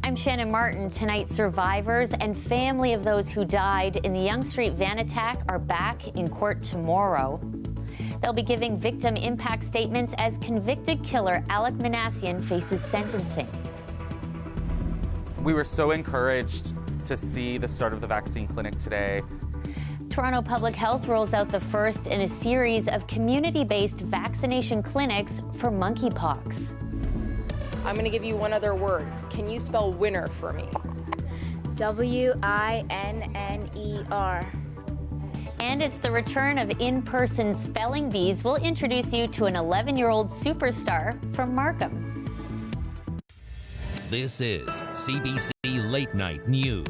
I'm Shannon Martin. Tonight, survivors and family of those who died in the Yonge Street van attack are back in court tomorrow. They'll be giving victim impact statements as convicted killer Alek Minassian faces sentencing. We were so encouraged to see the start of the vaccine clinic today. Toronto Public Health rolls out the first in a series of community-based vaccination clinics for monkeypox. I'm going to give you one other word. Can you spell winner for me? Winner. And it's the return of in-person spelling bees. We'll introduce you to an 11-year-old superstar from Markham. This is CBC Late Night News.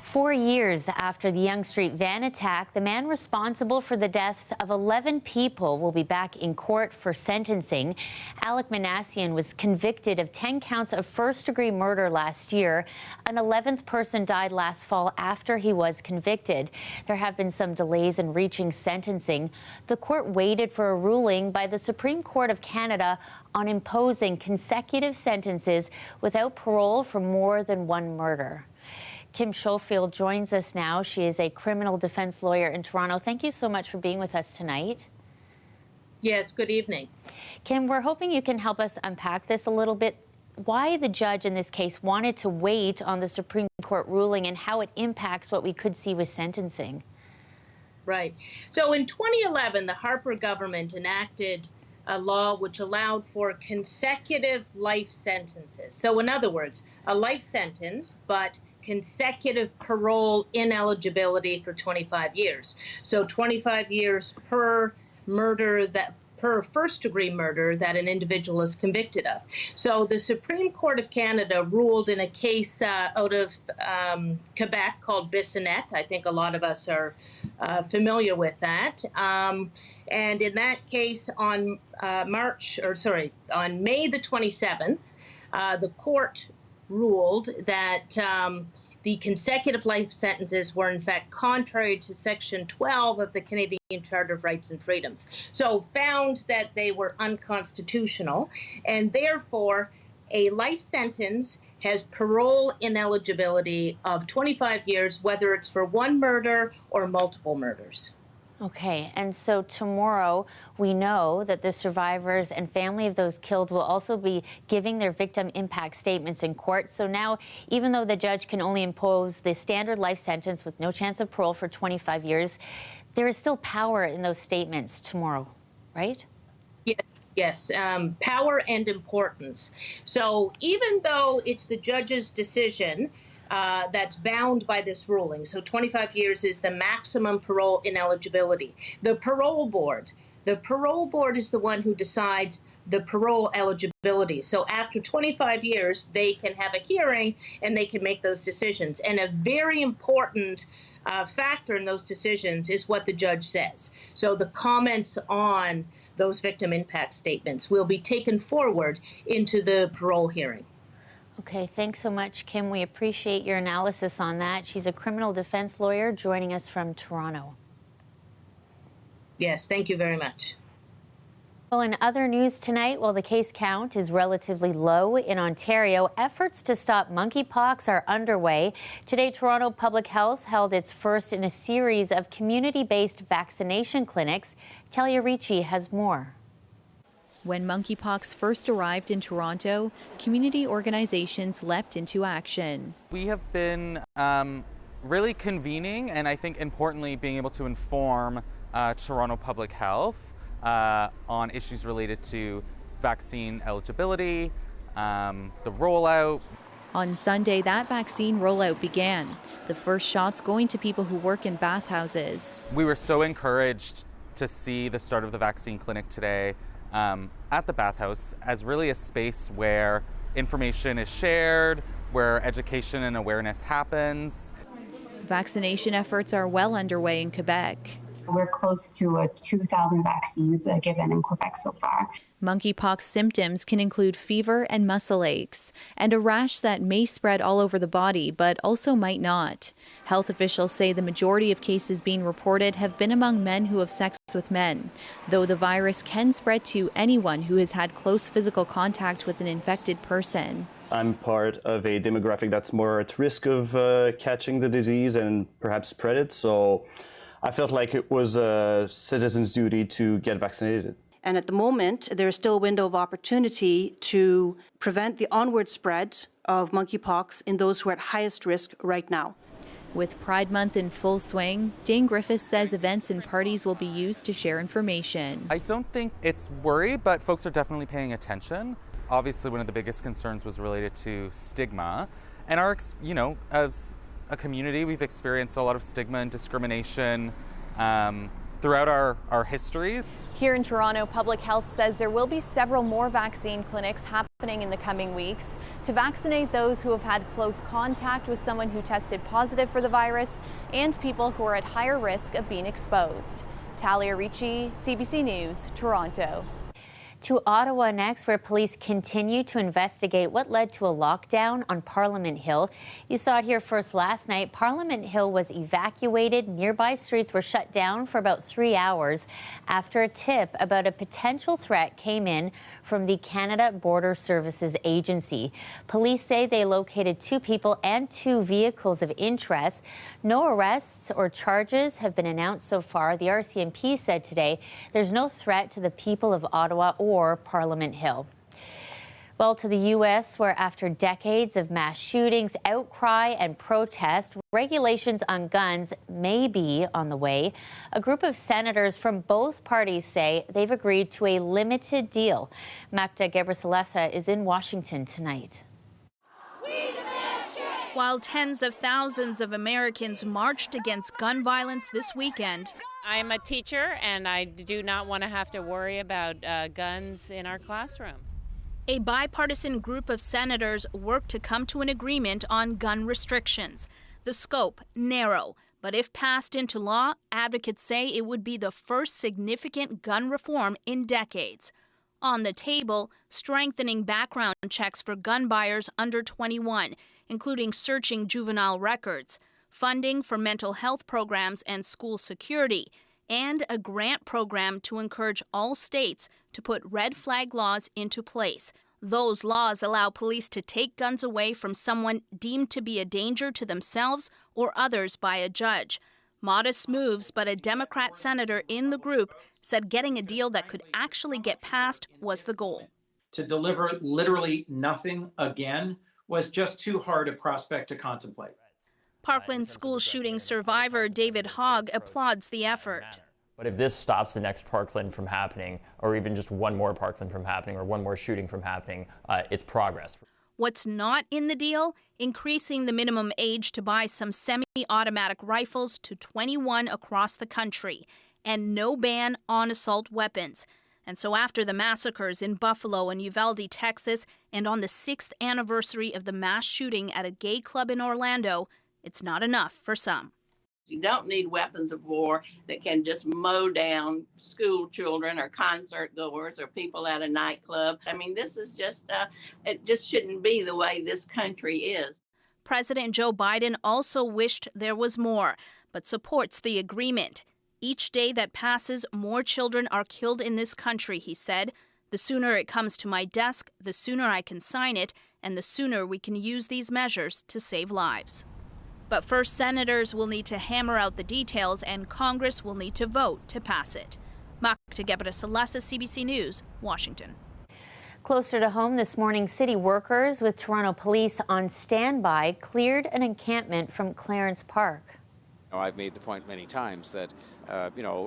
4 years after the Yonge Street van attack, the man responsible for the deaths of 11 people will be back in court for sentencing. Alek Minassian was convicted of 10 counts of first-degree murder last year. An 11th person died last fall after he was convicted. There have been some delays in reaching sentencing. The court waited for a ruling by the Supreme Court of Canada on imposing consecutive sentences without parole for more than one murder. Kim Schofield joins us now. She is a criminal defense lawyer in Toronto. Thank you so much for being with us tonight. Yes, good evening. Kim, we're hoping you can help us unpack this a little bit. Why the judge in this case wanted to wait on the Supreme Court ruling and how it impacts what we could see with sentencing. Right. So in 2011, the Harper government enacted a law which allowed for consecutive life sentences. So in other words, a life sentence, but consecutive parole ineligibility for 25 years. So 25 years per murder per first-degree murder that an individual is convicted of. So the Supreme Court of Canada ruled in a case out of Quebec called Vaccination. I think a lot of us are familiar with that. And in that case, on May the 27th, the court ruled that the consecutive life sentences were in fact contrary to Section 12 of the Canadian Charter of Rights and Freedoms. So found that they were unconstitutional, and therefore a life sentence has parole ineligibility of 25 years, whether it's for one murder or multiple murders. Okay, and so tomorrow we know that the survivors and family of those killed will also be giving their victim impact statements in court. So now, even though the judge can only impose the standard life sentence with no chance of parole for 25 years, there is still power in those statements tomorrow, right? Yes, power and importance. So even though it's the judge's decision that's bound by this ruling. So 25 years is the maximum parole ineligibility. The parole board is the one who decides the parole eligibility. So after 25 years, they can have a hearing and they can make those decisions. And a very important factor in those decisions is what the judge says. So the comments on those victim impact statements will be taken forward into the parole hearing. Okay, thanks so much, Kim. We appreciate your analysis on that. She's a criminal defense lawyer joining us from Toronto. Yes, thank you very much. Well, in other news tonight, while the case count is relatively low in Ontario, efforts to stop monkeypox are underway. Today, Toronto Public Health held its first in a series of community-based vaccination clinics. Talia Ricci has more. When monkeypox first arrived in Toronto, community organizations leapt into action. We have been really convening and I think importantly being able to inform Toronto Public Health on issues related to vaccine eligibility, the rollout. On Sunday, that vaccine rollout began. The first shots going to people who work in bathhouses. We were so encouraged to see the start of the vaccine clinic today at the bathhouse as really a space where information is shared, where education and awareness happens. Vaccination efforts are well underway in Quebec. We're close to 2,000 vaccines given in Quebec so far. Monkeypox symptoms can include fever and muscle aches, and a rash that may spread all over the body but also might not. Health officials say the majority of cases being reported have been among men who have sex with men, though the virus can spread to anyone who has had close physical contact with an infected person. I'm part of a demographic that's more at risk of catching the disease and perhaps spread it, so I felt like it was a citizen's duty to get vaccinated. And at the moment, there is still a window of opportunity to prevent the onward spread of monkeypox in those who are at highest risk right now. With Pride Month in full swing, Dane Griffiths says events and parties will be used to share information. I don't think it's worry, but folks are definitely paying attention. Obviously, one of the biggest concerns was related to stigma. And as a community, we've experienced a lot of stigma and discrimination throughout our history. Here in Toronto, Public Health says there will be several more vaccine clinics happening in the coming weeks to vaccinate those who have had close contact with someone who tested positive for the virus and people who are at higher risk of being exposed. Talia Ricci, CBC News, Toronto. To Ottawa next, where police continue to investigate what led to a lockdown on Parliament Hill. You saw it here first last night. Parliament Hill was evacuated. Nearby streets were shut down for about 3 hours after a tip about a potential threat came in from the Canada Border Services Agency. Police say they located 2 people and 2 vehicles of interest. No arrests or charges have been announced so far. The RCMP said today there's no threat to the people of Ottawa or Parliament Hill. Well, to the U.S., where after decades of mass shootings, outcry and protest, regulations on guns may be on the way. A group of senators from both parties say they've agreed to a limited deal. Magda Gebrselassie is in Washington tonight. While tens of thousands of Americans marched against gun violence this weekend, I'm a teacher and I do not want to have to worry about guns in our classroom. A bipartisan group of senators worked to come to an agreement on gun restrictions. The scope narrow, but if passed into law, advocates say it would be the first significant gun reform in decades. On the table, strengthening background checks for gun buyers under 21, including searching juvenile records, funding for mental health programs and school security, and a grant program to encourage all states to put red flag laws into place. Those laws allow police to take guns away from someone deemed to be a danger to themselves or others by a judge. Modest moves, but a Democrat senator in the group said getting a deal that could actually get passed was the goal. To deliver literally nothing again was just too hard a prospect to contemplate. Parkland school shooting survivor David Hogg applauds the effort. But if this stops the next Parkland from happening, or even just one more Parkland from happening, or one more shooting from happening, it's progress. What's not in the deal? Increasing the minimum age to buy some semi-automatic rifles to 21 across the country, and no ban on assault weapons. And so after the massacres in Buffalo and Uvalde, Texas, and on the 6th anniversary of the mass shooting at a gay club in Orlando, it's not enough for some. You don't need weapons of war that can just mow down school children or concert goers or people at a nightclub. I mean, this is just, it just shouldn't be the way this country is. President Joe Biden also wished there was more, but supports the agreement. Each day that passes, more children are killed in this country, he said. The sooner it comes to my desk, the sooner I can sign it, and the sooner we can use these measures to save lives. But first, senators will need to hammer out the details, and Congress will need to vote to pass it. Magda Gebrselassie, CBC News, Washington. Closer to home this morning, city workers with Toronto police on standby cleared an encampment from Clarence Park. I've made the point many times that,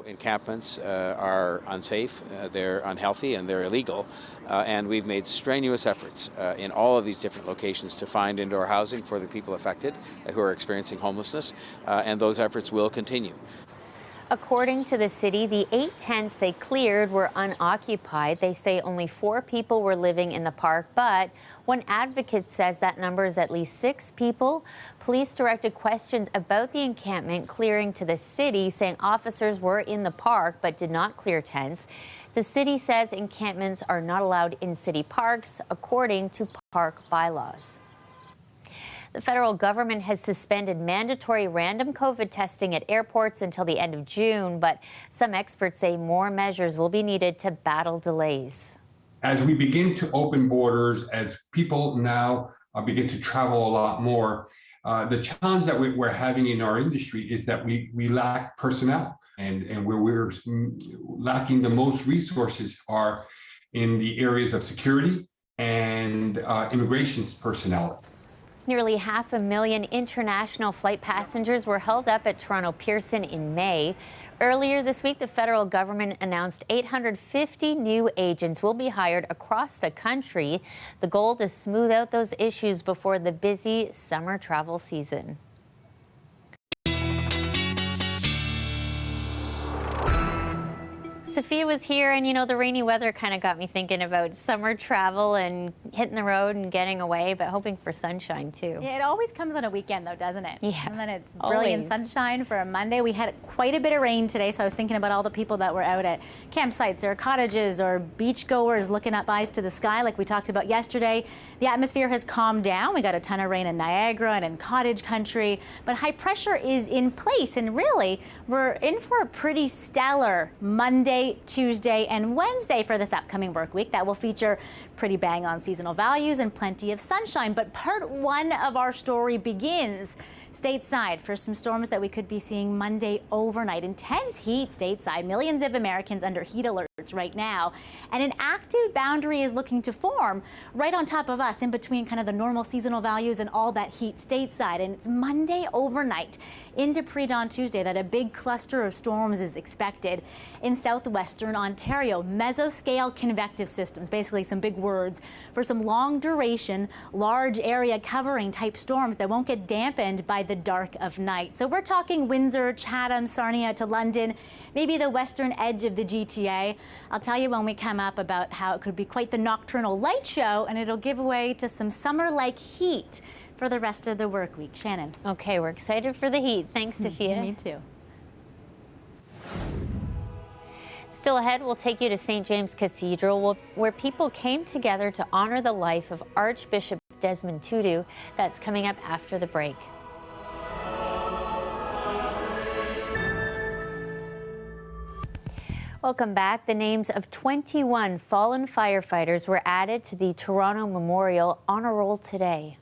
encampments are unsafe, they're unhealthy, and they're illegal. And we've made strenuous efforts in all of these different locations to find indoor housing for the people affected who are experiencing homelessness, and those efforts will continue. According to the city, the 8 tents they cleared were unoccupied. They say only 4 people were living in the park, but one advocate says that number is at least 6 people. Police directed questions about the encampment clearing to the city, saying officers were in the park but did not clear tents. The city says encampments are not allowed in city parks, according to park bylaws. The federal government has suspended mandatory random COVID testing at airports until the end of June, but some experts say more measures will be needed to battle delays. As we begin to open borders, as people now begin to travel a lot more, the challenge that we're having in our industry is that we lack personnel, and where we're lacking the most resources are in the areas of security and immigration personnel. Nearly 500,000 international flight passengers were held up at Toronto Pearson in May. Earlier this week, the federal government announced 850 new agents will be hired across the country. The goal to smooth out those issues before the busy summer travel season. Sophia was here, and you know, the rainy weather kind of got me thinking about summer travel and hitting the road and getting away, but hoping for sunshine too. Yeah, it always comes on a weekend though, doesn't it? Yeah. And then it's brilliant sunshine for a Monday. We had quite a bit of rain today, so I was thinking about all the people that were out at campsites or cottages or beachgoers looking up eyes to the sky like we talked about yesterday. The atmosphere has calmed down. We got a ton of rain in Niagara and in cottage country, but high pressure is in place, and really we're in for a pretty stellar Monday, Tuesday, and Wednesday for this upcoming work week that will feature pretty bang on seasonal values and plenty of sunshine. But part one of our story begins stateside for some storms that we could be seeing Monday overnight. Intense heat stateside, millions of Americans under heat alerts right now, and an active boundary is looking to form right on top of us in between kind of the normal seasonal values and all that heat stateside. And it's Monday overnight into pre-dawn Tuesday that a big cluster of storms is expected in southwestern Ontario. Mesoscale convective systems, basically some big words for some long duration, large area covering type storms that won't get dampened by the dark of night. So we're talking Windsor, Chatham, Sarnia to London, maybe the western edge of the GTA. I'll tell you when we come up about how it could be quite the nocturnal light show, and it'll give way to some summer-like heat for the rest of the work week. Shannon. Okay, we're excited for the heat. Thanks, Sophia. Me too. Still ahead, we'll take you to St. James Cathedral, where people came together to honor the life of Archbishop Desmond Tutu. That's coming up after the break. Welcome back. The names of 21 fallen firefighters were added to the Toronto Memorial Honor Roll today.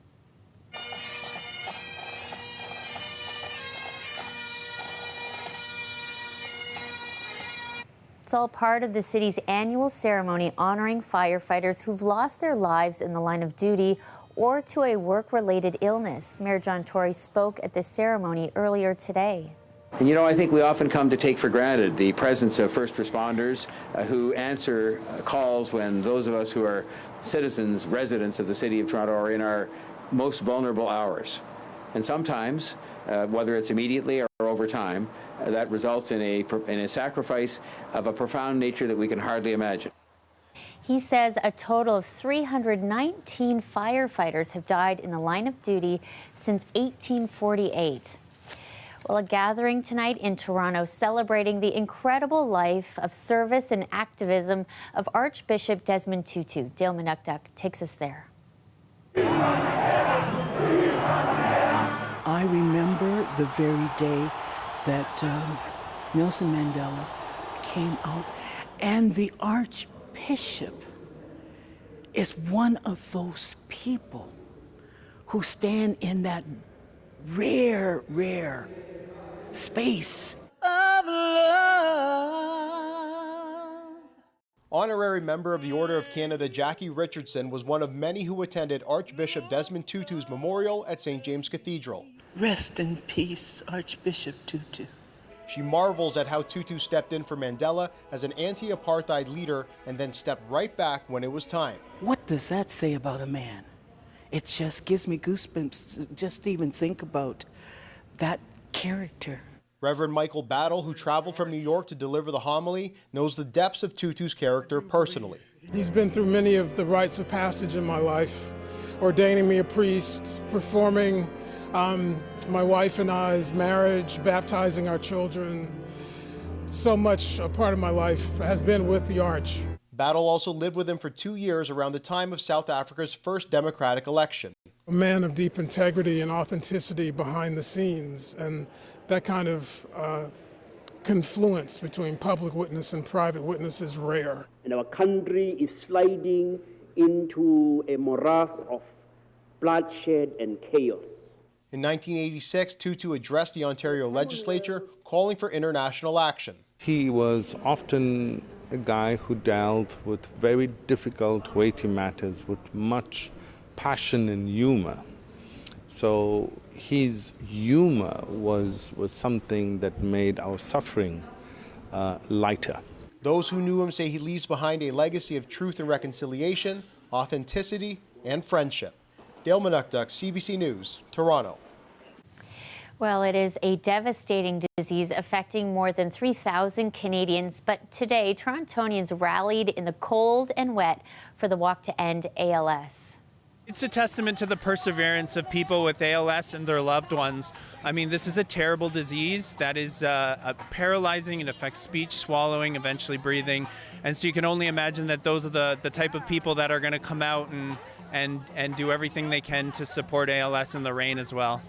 It's all part of the city's annual ceremony honoring firefighters who've lost their lives in the line of duty or to a work-related illness. Mayor John Tory spoke at the ceremony earlier today. And you know, I think we often come to take for granted the presence of first responders who answer calls when those of us who are citizens, residents of the city of Toronto are in our most vulnerable hours. And sometimes, whether it's immediately or over time, that results in a sacrifice of a profound nature that we can hardly imagine. He says a total of 319 firefighters have died in the line of duty since 1848. Well, a gathering tonight in Toronto celebrating the incredible life of service and activism of Archbishop Desmond Tutu. Dale Manukduk takes us there. I remember the very day that Nelson Mandela came out, and the Archbishop is one of those people who stand in that rare space of love. Honorary member of the Order of Canada Jackie Richardson was one of many who attended Archbishop Desmond Tutu's memorial at St. James Cathedral. Rest in peace, Archbishop Tutu. She marvels at how Tutu stepped in for Mandela as an anti-apartheid leader and then stepped right back when it was time. What does that say about a man? It just gives me goosebumps just to even think about that character. Reverend Michael Battle, who traveled from New York to deliver the homily, knows the depths of Tutu's character personally. He's been through many of the rites of passage in my life, ordaining me a priest, performing my wife and I's marriage, baptizing our children. So much a part of my life has been with the Arch. Battle also lived with him for 2 years around the time of South Africa's first democratic election. A man of deep integrity and authenticity behind the scenes, and that kind of confluence between public witness and private witness is rare. And our country is sliding into a morass of bloodshed and chaos. In 1986, Tutu addressed the Ontario legislature, calling for international action. He was often a guy who dealt with very difficult, weighty matters with much passion and humor. So his humor was something that made our suffering lighter. Those who knew him say he leaves behind a legacy of truth and reconciliation, authenticity, and friendship. Dale Manukduk, CBC News, Toronto. Well, it is a devastating disease affecting more than 3,000 Canadians, but today Torontonians rallied in the cold and wet for the Walk to End ALS. It's a testament to the perseverance of people with ALS and their loved ones. I mean, this is a terrible disease that is paralyzing. It affects speech, swallowing, eventually breathing. And so you can only imagine that those are the type of people that are going to come out and do everything they can to support ALS in the rain as well.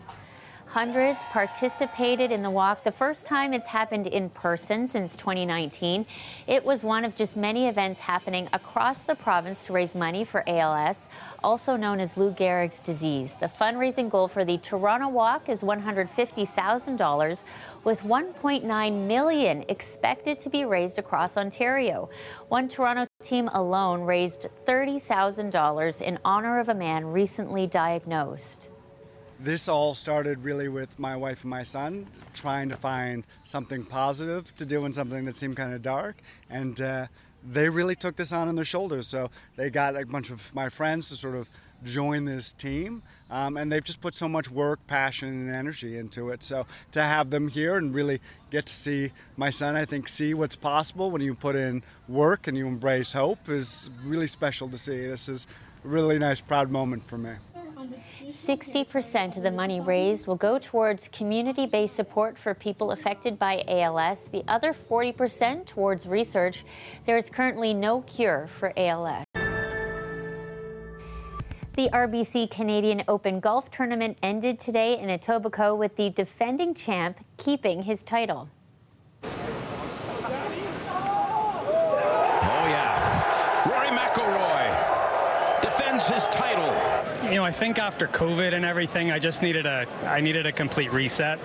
Hundreds participated in the walk, the first time it's happened in person since 2019. It was one of just many events happening across the province to raise money for ALS, also known as Lou Gehrig's disease. The fundraising goal for the Toronto Walk is $150,000, with $1.9 million expected to be raised across Ontario. One Toronto team alone raised $30,000 in honor of a man recently diagnosed. This all started really with my wife and my son trying to find something positive to do in something that seemed kind of dark, and they really took this on their shoulders. So they got a bunch of my friends to sort of join this team, and they've just put so much work, passion, and energy into it. So to have them here and really get to see my son, I think, see what's possible when you put in work and you embrace hope is really special to see. This is a really nice, proud moment for me. 60% of the money raised will go towards community-based support for people affected by ALS. The other 40% towards research. There is currently no cure for ALS. The RBC Canadian Open golf tournament ended today in Etobicoke with the defending champ keeping his title. Oh yeah, Rory McIlroy defends his title. You know, I think after COVID and everything, I needed a complete reset.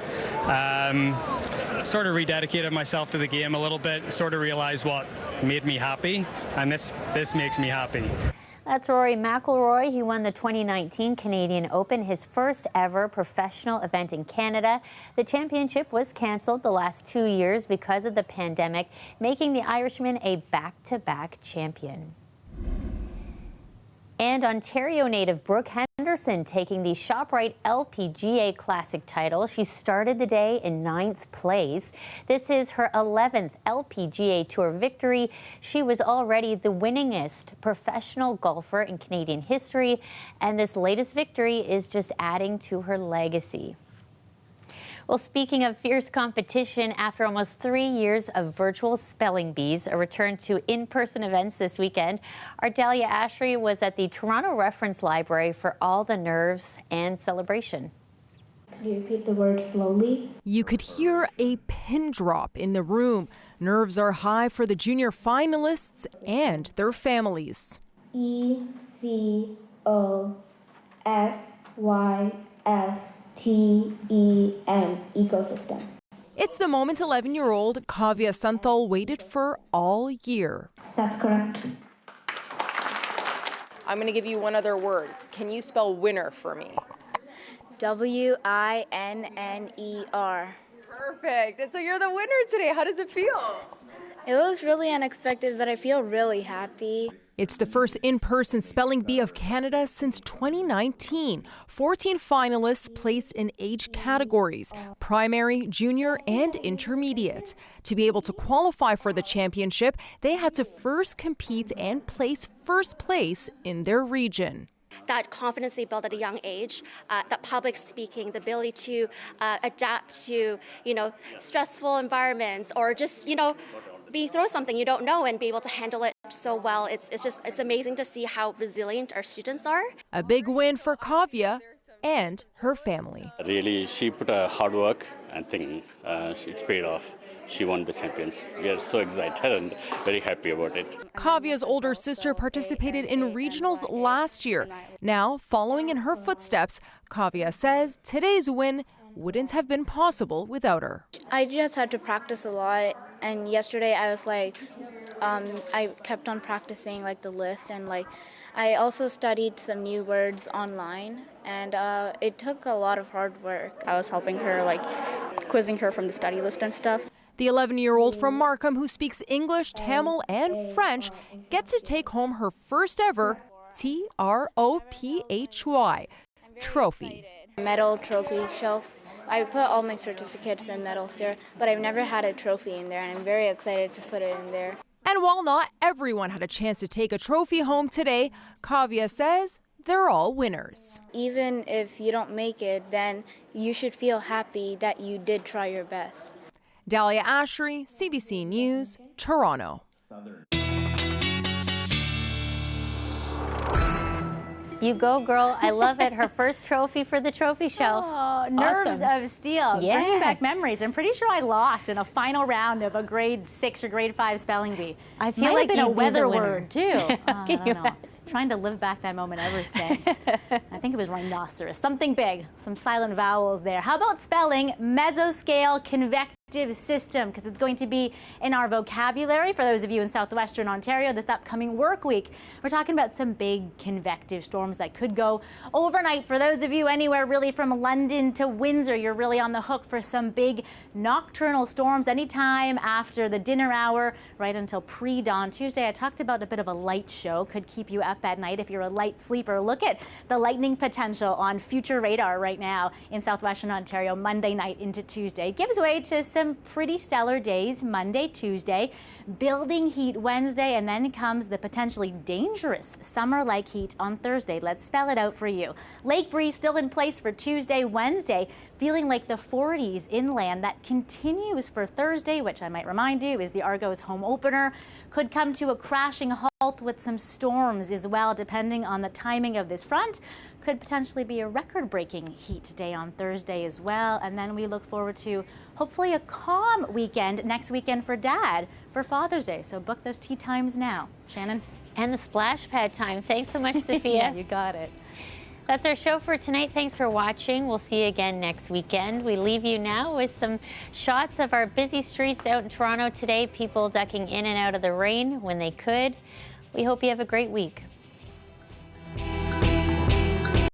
Sort of rededicated myself to the game a little bit, sort of realized what made me happy, and this makes me happy. That's Rory McIlroy. He won the 2019 Canadian Open, his first ever professional event in Canada. The championship was canceled the last 2 years because of the pandemic, making the Irishman a back-to-back champion. And Ontario native Brooke Henderson taking the ShopRite LPGA Classic title. She started the day in 9th place. This is her 11th LPGA Tour victory. She was already the winningest professional golfer in Canadian history, and this latest victory is just adding to her legacy. Well, speaking of fierce competition, after almost 3 years of virtual spelling bees, a return to in-person events this weekend, Ardelia Ashry was at the Toronto Reference Library for all the nerves and celebration. Could you repeat the word slowly? You could hear a pin drop in the room. Nerves are high for the junior finalists and their families. ECOSYS. TEM, ecosystem. It's the moment 11-year-old Kavya Santhal waited for all year. That's correct. I'm going to give you one other word. Can you spell winner for me? WINNER. Perfect. And so you're the winner today. How does it feel? It was really unexpected, but I feel really happy. It's the first in-person Spelling Bee of Canada since 2019. 14 finalists place in age categories, primary, junior, and intermediate. To be able to qualify for the championship, they had to first compete and place first place in their region. That confidence they build at a young age, that public speaking, the ability to adapt to, stressful environments, or just, be through something you don't know and be able to handle it so well. It's amazing to see how resilient our students are. A big win for Kavya and her family. Really, she put a hard work and think it's paid off. She won the champions. We are so excited and very happy about it. Kavya's older sister participated in regionals last year. Now, following in her footsteps, Kavya says today's win wouldn't have been possible without her. I just had to practice a lot, and yesterday I was I kept on practicing the list, and I also studied some new words online, and it took a lot of hard work. I was helping her, quizzing her from the study list and stuff. The 11-year-old from Markham, who speaks English, Tamil, and French, gets to take home her first ever TROPHY trophy. Medal trophy shelf. I put all my certificates and medals there, but I've never had a trophy in there, and I'm very excited to put it in there. And while not everyone had a chance to take a trophy home today, Kavya says they're all winners. Even if you don't make it, then you should feel happy that you did try your best. Dahlia Ashery, CBC News, Toronto. You go, girl. I love it. Her first trophy for the trophy shelf. Oh, nerves of steel. Yeah. Bringing back memories. I'm pretty sure I lost in a final round of a grade 6 or grade 5 spelling bee. I feel Might like have been a you'd be weather the winner. word too. I don't know. Trying to live back that moment ever since. I think it was rhinoceros. Something big. Some silent vowels there. How about spelling mesoscale convective system? Because it's going to be in our vocabulary for those of you in southwestern Ontario this upcoming work week. We're talking about some big convective storms that could go overnight. For those of you anywhere really from London to Windsor, you're really on the hook for some big nocturnal storms anytime after the dinner hour right until pre-dawn Tuesday. I talked about a bit of a light show. Could keep you up at night if you're a light sleeper. Look at the lightning potential on future radar right now in southwestern Ontario Monday night into Tuesday. It gives way to some pretty stellar days Monday, Tuesday, building heat Wednesday, and then comes the potentially dangerous summer-like heat on Thursday. Let's spell it out for you. Lake breeze still in place for Tuesday, Wednesday, feeling like the 40s inland. That continues for Thursday, which I might remind you is the Argos home opener. Could come to a crashing halt with some storms as well, depending on the timing of this front. Could potentially be a record-breaking heat day on Thursday as well. And then we look forward to hopefully a calm weekend next weekend for Dad for Father's Day. So book those tea times now. Shannon? And the splash pad time. Thanks so much, Sophia. Yeah, you got it. That's our show for tonight. Thanks for watching. We'll see you again next weekend. We leave you now with some shots of our busy streets out in Toronto today, people ducking in and out of the rain when they could. We hope you have a great week.